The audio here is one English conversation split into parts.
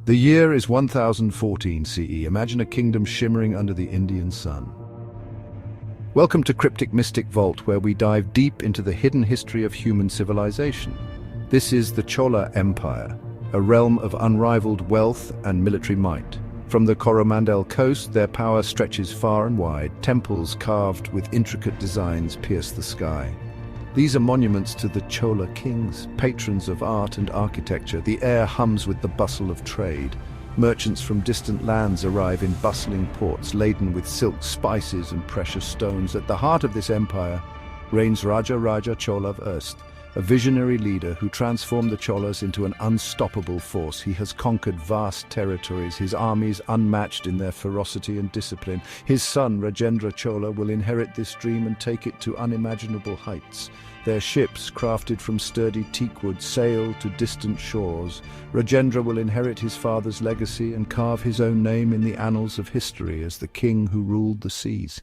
The year is 1014 CE. Imagine a kingdom shimmering under the Indian sun. Welcome to Cryptic Mystic Vault, where we dive deep into the hidden history of human civilization. This is the Chola Empire, a realm of unrivaled wealth and military might. From the Coromandel coast, their power stretches far and wide. Temples carved with intricate designs pierce the sky. These are monuments to the Chola kings, patrons of art and architecture. The air hums with the bustle of trade. Merchants from distant lands arrive in bustling ports, laden with silk, spices, and precious stones. At the heart of this empire reigns Raja Chola of Erst, a visionary leader who transformed the Cholas into an unstoppable force. He has conquered vast territories, his armies unmatched in their ferocity and discipline. His son, Rajendra Chola, will inherit this dream and take it to unimaginable heights. Their ships, crafted from sturdy teakwood, sail to distant shores. Rajendra will inherit his father's legacy and carve his own name in the annals of history as the king who ruled the seas.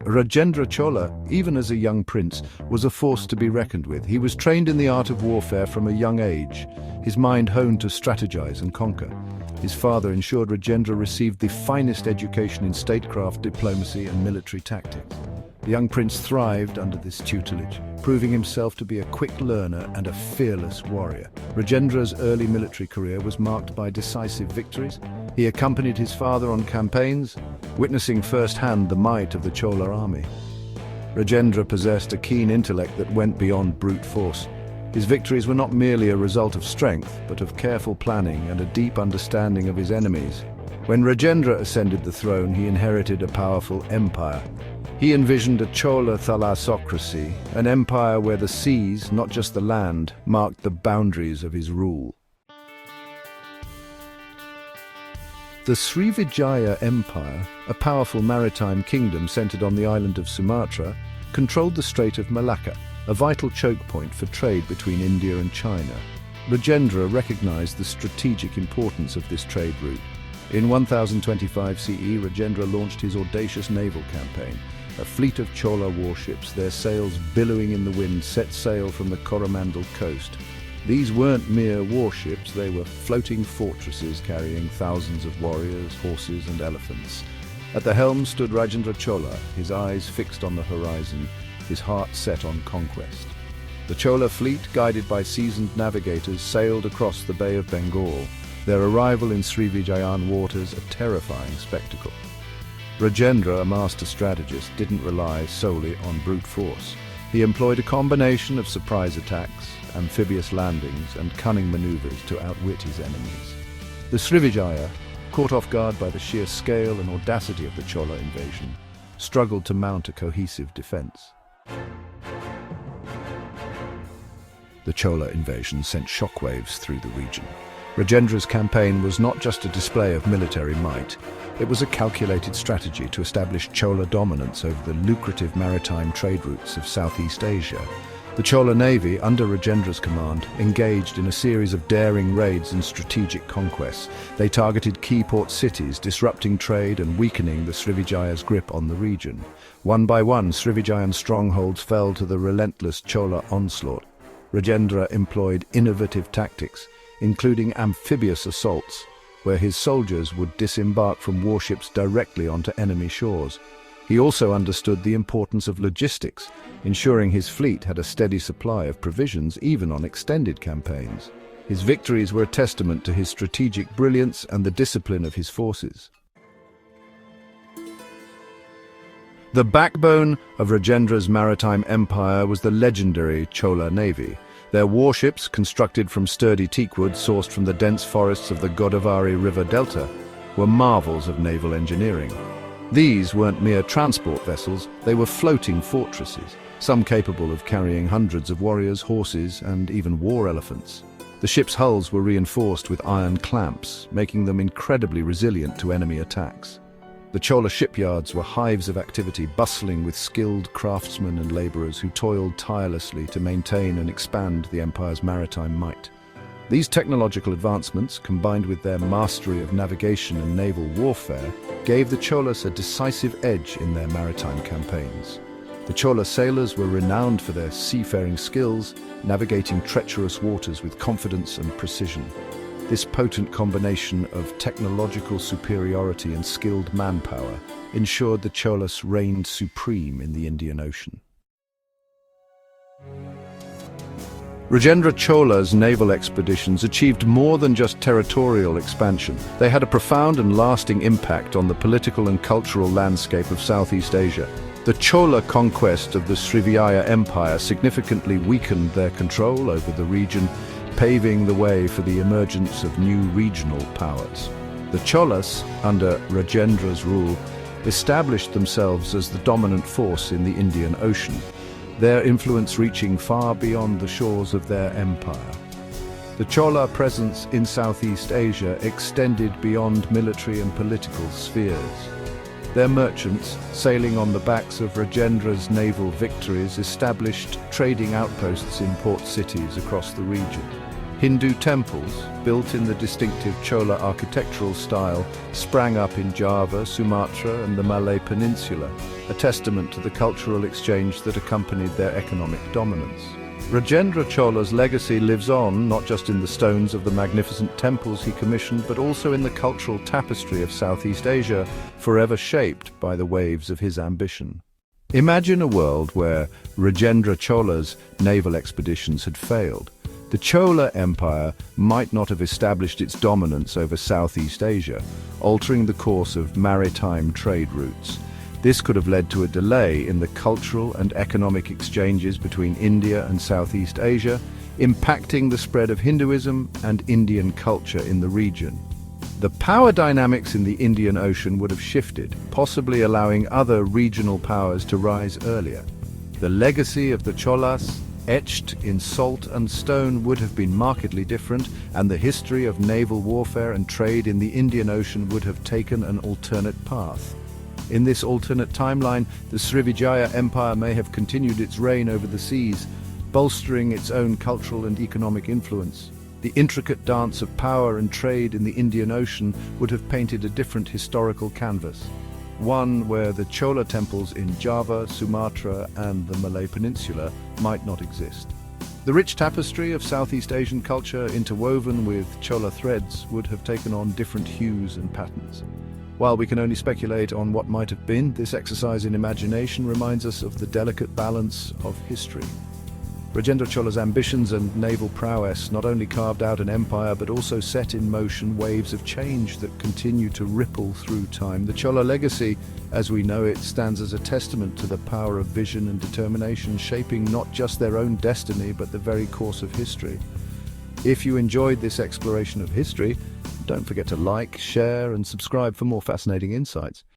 Rajendra Chola, even as a young prince, was a force to be reckoned with. He was trained in the art of warfare from a young age, his mind honed to strategize and conquer. His father ensured Rajendra received the finest education in statecraft, diplomacy, and military tactics. The young prince thrived under this tutelage, proving himself to be a quick learner and a fearless warrior. Rajendra's early military career was marked by decisive victories. He accompanied his father on campaigns, witnessing firsthand the might of the Chola army. Rajendra possessed a keen intellect that went beyond brute force. His victories were not merely a result of strength, but of careful planning and a deep understanding of his enemies. When Rajendra ascended the throne, he inherited a powerful empire. He envisioned a Chola thalassocracy, an empire where the seas, not just the land, marked the boundaries of his rule. The Srivijaya Empire, a powerful maritime kingdom centered on the island of Sumatra, controlled the Strait of Malacca, a vital choke point for trade between India and China. Rajendra recognized the strategic importance of this trade route. In 1025 CE, Rajendra launched his audacious naval campaign. A fleet of Chola warships, their sails billowing in the wind, set sail from the Coromandel coast. These weren't mere warships, they were floating fortresses carrying thousands of warriors, horses, and elephants. At the helm stood Rajendra Chola, his eyes fixed on the horizon, his heart set on conquest. The Chola fleet, guided by seasoned navigators, sailed across the Bay of Bengal, their arrival in Srivijayan waters a terrifying spectacle. Rajendra, a master strategist, didn't rely solely on brute force. He employed a combination of surprise attacks, amphibious landings, and cunning maneuvers to outwit his enemies. The Srivijaya, caught off guard by the sheer scale and audacity of the Chola invasion, struggled to mount a cohesive defense. The Chola invasion sent shockwaves through the region. Rajendra's campaign was not just a display of military might, it was a calculated strategy to establish Chola dominance over the lucrative maritime trade routes of Southeast Asia. The Chola navy, under Rajendra's command, engaged in a series of daring raids and strategic conquests. They targeted key port cities, disrupting trade and weakening the Srivijaya's grip on the region. One by one, Srivijayan strongholds fell to the relentless Chola onslaught. Rajendra employed innovative tactics, including amphibious assaults, where his soldiers would disembark from warships directly onto enemy shores. He also understood the importance of logistics, ensuring his fleet had a steady supply of provisions even on extended campaigns. His victories were a testament to his strategic brilliance and the discipline of his forces. The backbone of Rajendra's maritime empire was the legendary Chola navy. Their warships, constructed from sturdy teakwood sourced from the dense forests of the Godavari River Delta, were marvels of naval engineering. These weren't mere transport vessels, they were floating fortresses, some capable of carrying hundreds of warriors, horses, and even war elephants. The ships' hulls were reinforced with iron clamps, making them incredibly resilient to enemy attacks. The Chola shipyards were hives of activity, bustling with skilled craftsmen and laborers who toiled tirelessly to maintain and expand the empire's maritime might. These technological advancements, combined with their mastery of navigation and naval warfare, gave the Cholas a decisive edge in their maritime campaigns. The Chola sailors were renowned for their seafaring skills, navigating treacherous waters with confidence and precision. This potent combination of technological superiority and skilled manpower ensured the Cholas reigned supreme in the Indian Ocean. Rajendra Chola's naval expeditions achieved more than just territorial expansion. They had a profound and lasting impact on the political and cultural landscape of Southeast Asia. The Chola conquest of the Srivijaya Empire significantly weakened their control over the region, paving the way for the emergence of new regional powers. The Cholas, under Rajendra's rule, established themselves as the dominant force in the Indian Ocean, their influence reaching far beyond the shores of their empire. The Chola presence in Southeast Asia extended beyond military and political spheres. Their merchants, sailing on the backs of Rajendra's naval victories, established trading outposts in port cities across the region. Hindu temples, built in the distinctive Chola architectural style, sprang up in Java, Sumatra, and the Malay Peninsula, a testament to the cultural exchange that accompanied their economic dominance. Rajendra Chola's legacy lives on, not just in the stones of the magnificent temples he commissioned, but also in the cultural tapestry of Southeast Asia, forever shaped by the waves of his ambition. Imagine a world where Rajendra Chola's naval expeditions had failed. The Chola Empire might not have established its dominance over Southeast Asia, altering the course of maritime trade routes. This could have led to a delay in the cultural and economic exchanges between India and Southeast Asia, impacting the spread of Hinduism and Indian culture in the region. The power dynamics in the Indian Ocean would have shifted, possibly allowing other regional powers to rise earlier. The legacy of the Cholas, etched in salt and stone, would have been markedly different, and the history of naval warfare and trade in the Indian Ocean would have taken an alternate path. In this alternate timeline, the Srivijaya Empire may have continued its reign over the seas, bolstering its own cultural and economic influence. The intricate dance of power and trade in the Indian Ocean would have painted a different historical canvas, one where the Chola temples in Java, Sumatra, and the Malay Peninsula might not exist. The rich tapestry of Southeast Asian culture, interwoven with Chola threads, would have taken on different hues and patterns. While we can only speculate on what might have been, this exercise in imagination reminds us of the delicate balance of history. Rajendra Chola's ambitions and naval prowess not only carved out an empire, but also set in motion waves of change that continue to ripple through time. The Chola legacy, as we know it, stands as a testament to the power of vision and determination, shaping not just their own destiny, but the very course of history. If you enjoyed this exploration of history, don't forget to like, share, and subscribe for more fascinating insights.